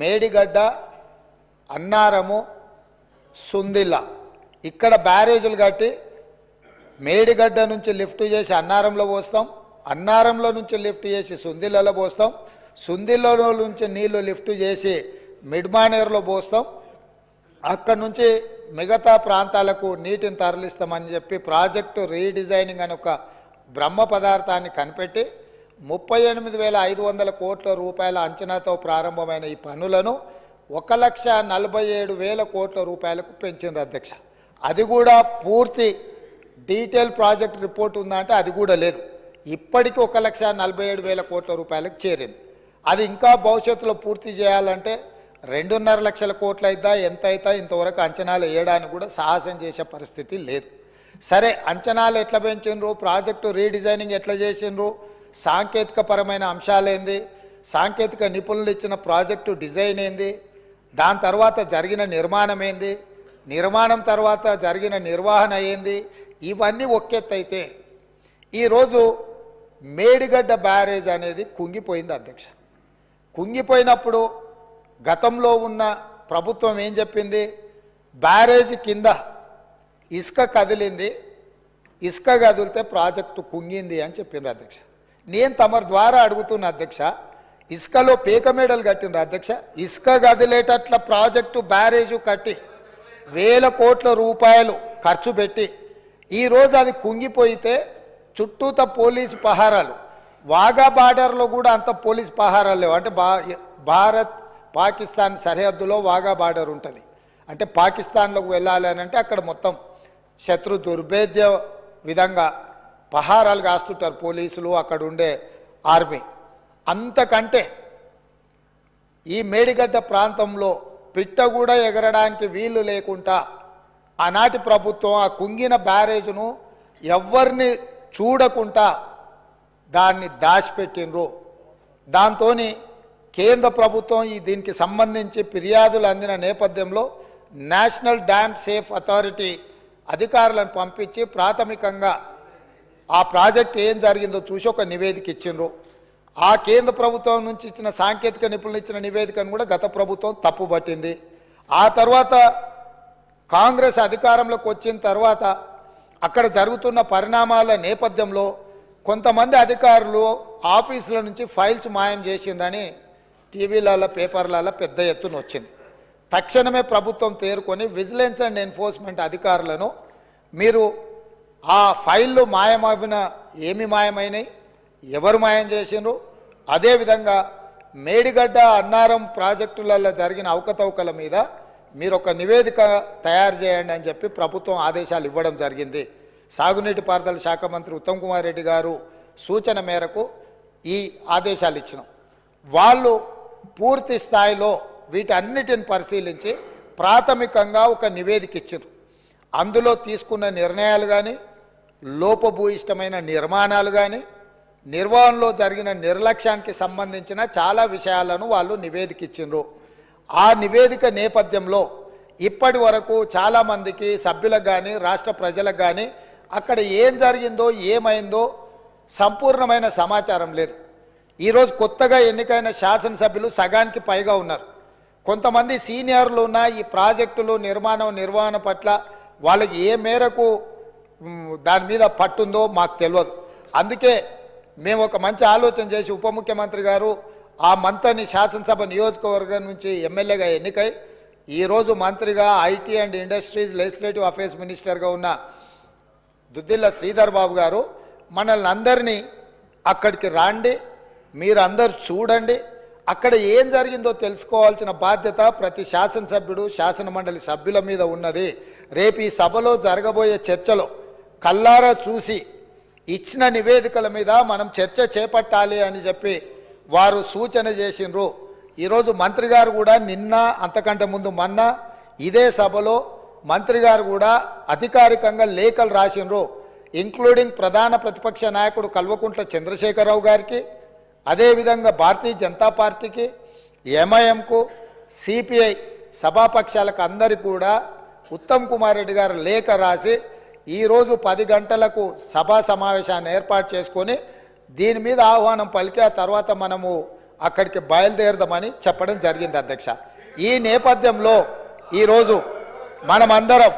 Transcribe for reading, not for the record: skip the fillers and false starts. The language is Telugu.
మేడిగడ్డ, అన్నారము, సుందిల్ల ఇక్కడ బ్యారేజీలు కట్టి మేడిగడ్డ నుంచి లిఫ్ట్ చేసి అన్నారంలో పోస్తాం, అన్నారంలో నుంచి లిఫ్ట్ చేసి సుందిల్లలో పోస్తాం, సుందిల్లలో నుంచి నీళ్లు లిఫ్ట్ చేసి మిడ్మానేర్లో పోస్తాం, అక్కడి నుంచి మిగతా ప్రాంతాలకు నీటిని తరలిస్తామని చెప్పి ప్రాజెక్టు రీడిజైనింగ్ అని ఒక బ్రహ్మ పదార్థాన్ని కనిపెట్టి 38,500 కోట్ల రూపాయల అంచనాతో ప్రారంభమైన ఈ పనులను 1,47,000 కోట్ల రూపాయలకు పెంచింది అధ్యక్ష. అది కూడా పూర్తి డీటెయిల్ ప్రాజెక్ట్ రిపోర్ట్ ఉందా అంటే అది కూడా లేదు. ఇప్పటికీ 1,47,000 కోట్ల రూపాయలకు చేరింది. అది ఇంకా భవిష్యత్తులో పూర్తి చేయాలంటే 2.5 లక్షల కోట్లు అయిద్దా ఎంత అవుతా ఇంతవరకు అంచనాలు వేయడానికి కూడా సాహసం చేసే పరిస్థితి లేదు. సరే, అంచనాలు ఎట్లా పెంచిండ్రు, ప్రాజెక్టు రీడిజైనింగ్ ఎట్లా చేసిండ్రు, సాంకేతిక పరమైన అంశాలేంది, సాంకేతిక నిపుణులు ఇచ్చిన ప్రాజెక్టు డిజైన్ ఏంది, దాని తర్వాత జరిగిన నిర్మాణం ఏంది, నిర్మాణం తర్వాత జరిగిన నిర్వహణ ఏంది, ఇవన్నీ ఒక్కెత్తైతే ఈరోజు మేడిగడ్డ బ్యారేజ్ అనేది కుంగిపోయింది అధ్యక్ష. కుంగిపోయినప్పుడు గతంలో ఉన్న ప్రభుత్వం ఏం చెప్పింది, బ్యారేజీ కింద ఇసుక కదిలింది, ఇసుక కదిలితే ప్రాజెక్టు కుంగింది అని చెప్పిండ్రు అధ్యక్ష. నేను తమరి ద్వారా అడుగుతున్న అధ్యక్ష, ఇసుకలో పేక మేడలు కట్టిండ్రు అధ్యక్ష. ఇసుక కదిలేటట్ల ప్రాజెక్టు బ్యారేజు కట్టి 1,000 కోట్ల రూపాయలు ఖర్చు పెట్టి ఈరోజు అది కుంగిపోయితే చుట్టూత పోలీసు పహారాలు, వాఘా బార్డర్లో కూడా అంత పోలీసు పహారాలు లేవు. అంటే భారత్ పాకిస్తాన్ సరిహద్దులో వాఘా బార్డర్ ఉంటుంది. అంటే పాకిస్తాన్లోకి వెళ్ళాలి అని అంటే అక్కడ మొత్తం శత్రు దుర్భేద్య విధంగా పహారాలు కాస్తుంటారు పోలీసులు, అక్కడ ఉండే ఆర్మీ. అంతకంటే ఈ మేడిగడ్డ ప్రాంతంలో పిట్ట కూడా ఎగరడానికి వీలు లేకుండా ఆనాటి ప్రభుత్వం ఆ కుంగిన బ్యారేజ్ను ఎవరిని చూడకుండా దాన్ని దాచిపెట్టినరు. దాంతో కేంద్ర ప్రభుత్వం దీనికి సంబంధించి ఫిర్యాదులు అందిన నేపథ్యంలో నేషనల్ డ్యామ్ సేఫ్ అథారిటీ అధికారులను పంపించి ప్రాథమికంగా ఆ ప్రాజెక్ట్ ఏం జరిగిందో చూసి ఒక నివేదిక ఇచ్చిండ్రు. ఆ కేంద్ర ప్రభుత్వం నుంచి ఇచ్చిన సాంకేతిక నిపుణులు ఇచ్చిన నివేదికను కూడా గత ప్రభుత్వం తప్పుపట్టింది. ఆ తర్వాత కాంగ్రెస్ అధికారంలోకి వచ్చిన తర్వాత అక్కడ జరుగుతున్న పరిణామాల నేపథ్యంలో కొంతమంది అధికారులు ఆఫీసుల నుంచి ఫైల్స్ మాయం చేసిందని టీవీలలో పేపర్లలో పెద్ద ఎత్తున వచ్చింది. తక్షణమే ప్రభుత్వం తేరుకొని విజిలెన్స్ అండ్ ఎన్ఫోర్స్మెంట్ అధికారులను మీరు ఆ ఫైళ్ళు మాయమవిన ఏమి మాయమైనాయి, ఎవరు మాయం చేసిండ్రు, అదేవిధంగా మేడిగడ్డ అన్నారం ప్రాజెక్టులలో జరిగిన అవకతవకల మీద మీరు ఒక నివేదిక తయారు చేయండి అని చెప్పి ప్రభుత్వం ఆదేశాలు ఇవ్వడం జరిగింది. సాగునీటి పారుదల శాఖ మంత్రి ఉత్తమ్ కుమార్ రెడ్డి గారు సూచన మేరకు ఈ ఆదేశాలు ఇచ్చినాం. వాళ్ళు పూర్తి స్థాయిలో వీటన్నిటిని పరిశీలించి ప్రాథమికంగా ఒక నివేదిక ఇచ్చారు. అందులో తీసుకున్న నిర్ణయాలు కానీ, లోపభూయిష్టమైన నిర్మాణాలు కానీ, నిర్వహణలో జరిగిన నిర్లక్ష్యానికి సంబంధించిన చాలా విషయాలను వాళ్ళు నివేదిక ఇచ్చిండ్రు. ఆ నివేదిక నేపథ్యంలో ఇప్పటి వరకు చాలామందికి సభ్యులకు కానీ రాష్ట్ర ప్రజలకు కానీ అక్కడ ఏం జరిగిందో ఏమైందో సంపూర్ణమైన సమాచారం లేదు. ఈరోజు కొత్తగా ఎన్నికైన శాసనసభ్యులు సగానికి పైగా ఉన్నారు. కొంతమంది సీనియర్లు ఉన్న ఈ ప్రాజెక్టులు నిర్వహణ పట్ల వాళ్ళకి ఏ మేరకు దాని మీద పట్టుందో మాకు తెలియదు. అందుకే మేము ఒక మంచి ఆలోచన చేసి ఉప ముఖ్యమంత్రి గారు ఆ మంత్రిని శాసనసభ నియోజకవర్గం నుంచి ఎమ్మెల్యేగా ఎన్నికై ఈరోజు మంత్రిగా IT and industries legislative affairs మినిస్టర్గా ఉన్న దుద్దిల్ల శ్రీధర్ బాబు గారు మనల్ని అందరినీ అక్కడికి రాండి, మీరందరూ చూడండి, అక్కడ ఏం జరిగిందో తెలుసుకోవాల్సిన బాధ్యత ప్రతి శాసనసభ్యుడు శాసన మండలి సభ్యుల మీద ఉన్నది. రేపు ఈ సభలో జరగబోయే చర్చలో కల్లారా చూసి ఇచ్చిన నివేదికల మీద మనం చర్చ చేపట్టాలి అని చెప్పి వారు సూచన చేసిండ్రు. ఈరోజు మంత్రి గారు కూడా నిన్న అంతకంటే ముందు మొన్న ఇదే సభలో మంత్రి గారు కూడా అధికారికంగా లేఖలు రాసిండ్రు. ఇంక్లూడింగ్ ప్రధాన ప్రతిపక్ష నాయకుడు కల్వకుంట్ల చంద్రశేఖరరావు గారికి, అదేవిధంగా భారతీయ జనతా పార్టీకి, ఎంఐఎంకు, సిపిఐ సభాపక్షాలకు అందరికీ కూడా ఉత్తమ్ కుమార్ రెడ్డి గారు లేఖ రాసి ఈరోజు 10 గంటలకు సభా సమావేశాన్ని ఏర్పాటు చేసుకొని దీని మీద ఆహ్వానం పలికి ఆ తర్వాత మనము అక్కడికి బయలుదేరదామని చెప్పడం జరిగింది అధ్యక్ష. ఈ నేపథ్యంలో ఈరోజు మనమందరం